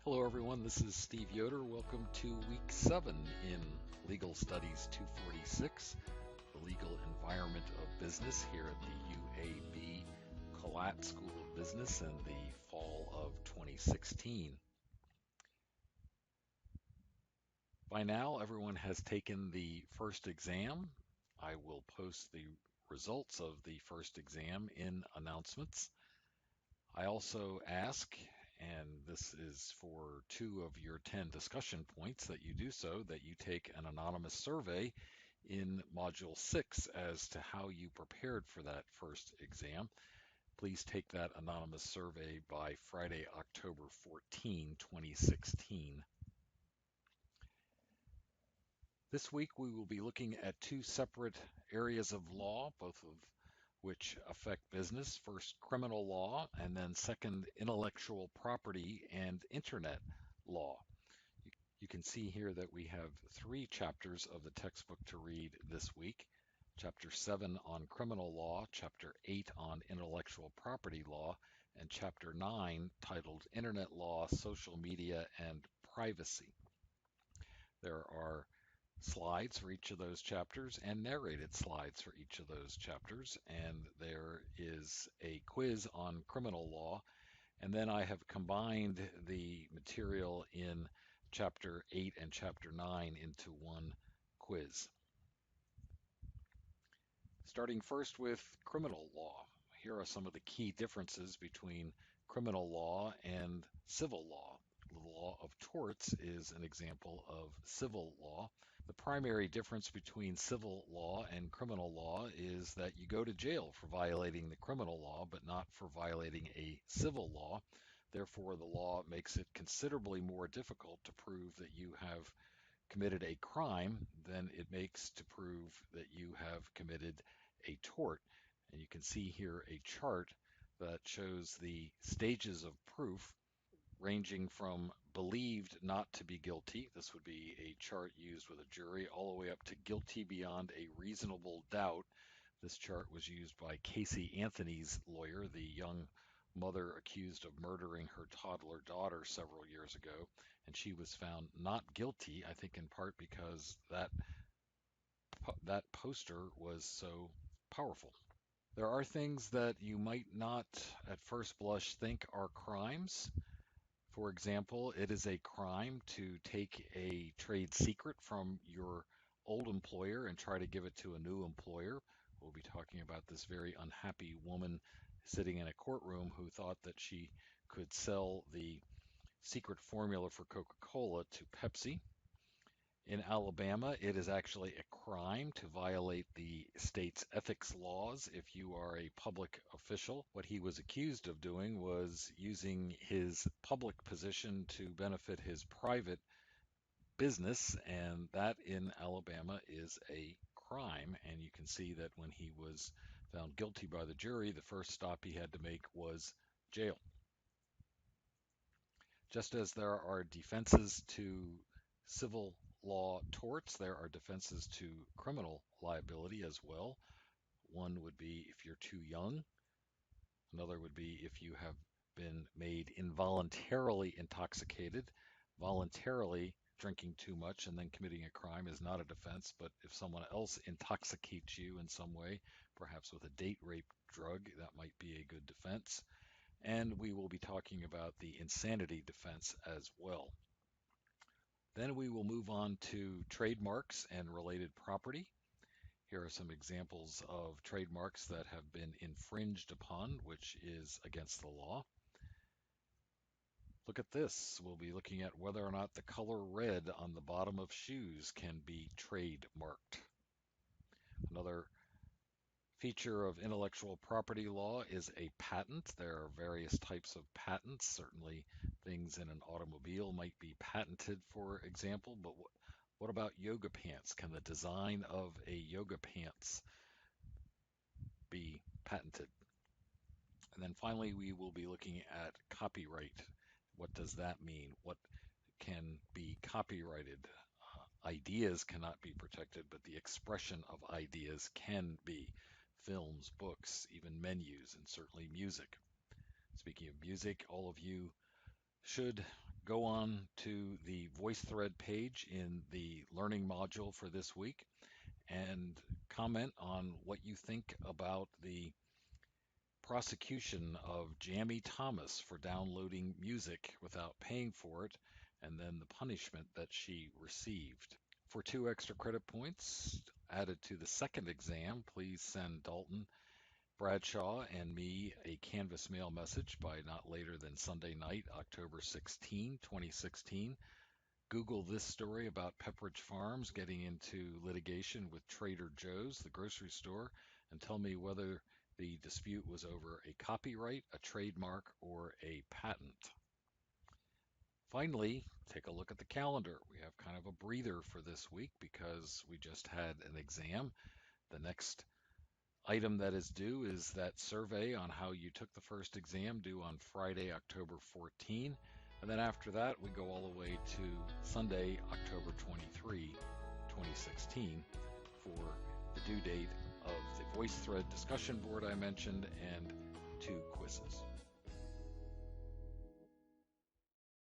Hello, everyone. This is Steve Yoder. Welcome to week 7 in Legal Studies 246, the legal environment of business here at the UAB Collat School of Business in the fall of 2016. By now, everyone has taken the first exam. I will post the results of the first exam in announcements. I also ask, and this is for 2 of your 10 discussion points, that you do so, that you take an anonymous survey in Module 6 as to how you prepared for that first exam. Please take that anonymous survey by Friday, October 14, 2016. This week we will be looking at 2 separate areas of law, both of which affect business. First, criminal law, and then second, intellectual property and internet law. You can see here that we have 3 chapters of the textbook to read this week. Chapter 7 on criminal law, Chapter 8 on intellectual property law, and Chapter 9 titled Internet Law, Social Media, and Privacy. There are slides for each of those chapters and narrated slides for each of those chapters, and there is a quiz on criminal law, and then I have combined the material in chapter 8 and chapter 9 into one quiz. Starting first with criminal law, here are some of the key differences between criminal law and civil law. The law of torts is an example of civil law. The primary difference between civil law and criminal law is that you go to jail for violating the criminal law, but not for violating a civil law. Therefore, the law makes it considerably more difficult to prove that you have committed a crime than it makes to prove that you have committed a tort. And you can see here a chart that shows the stages of proof ranging from believed not to be guilty, this would be a chart used with a jury, all the way up to guilty beyond a reasonable doubt. This chart was used by Casey Anthony's lawyer, the young mother accused of murdering her toddler daughter several years ago, and she was found not guilty, I think in part because that poster was so powerful. There are things that you might not at first blush think are crimes. For example, it is a crime to take a trade secret from your old employer and try to give it to a new employer. We'll be talking about this very unhappy woman sitting in a courtroom who thought that she could sell the secret formula for Coca-Cola to Pepsi. In Alabama, it is actually a crime to violate the state's ethics laws if you are a public official. What he was accused of doing was using his public position to benefit his private business, and that in Alabama is a crime. And you can see that when he was found guilty by the jury, the first stop he had to make was jail. Just as there are defenses to civil law torts, there are defenses to criminal liability as well. One would be if you're too young. Another would be if you have been made involuntarily intoxicated. Voluntarily drinking too much and then committing a crime is not a defense, but if someone else intoxicates you in some way, perhaps with a date rape drug, that might be a good defense. And we will be talking about the insanity defense as well. Then we will move on to trademarks and related property. Here are some examples of trademarks that have been infringed upon, which is against the law. Look at this. We'll be looking at whether or not the color red on the bottom of shoes can be trademarked. Another feature of intellectual property law is a patent. There are various types of patents. Certainly things in an automobile might be patented, for example, but what about yoga pants? Can the design of a yoga pants be patented? And then finally, we will be looking at copyright. What does that mean? What can be copyrighted? Ideas cannot be protected, but the expression of ideas can be. Films, books, even menus, and certainly music. Speaking of music, all of you should go on to the VoiceThread page in the learning module for this week and comment on what you think about the prosecution of Jamie Thomas for downloading music without paying for it, and then the punishment that she received. For 2 extra credit points added to the second exam, please send Dalton Bradshaw and me a Canvas mail message by not later than Sunday night, October 16, 2016. Google this story about Pepperidge Farms getting into litigation with Trader Joe's, the grocery store, and tell me whether the dispute was over a copyright, a trademark, or a patent. Finally, take a look at the calendar. We have kind of a breather for this week because we just had an exam. The next item that is due is that survey on how you took the first exam, due on Friday, October 14. And then after that, we go all the way to Sunday, October 23, 2016, for the due date of the VoiceThread discussion board I mentioned and 2 quizzes.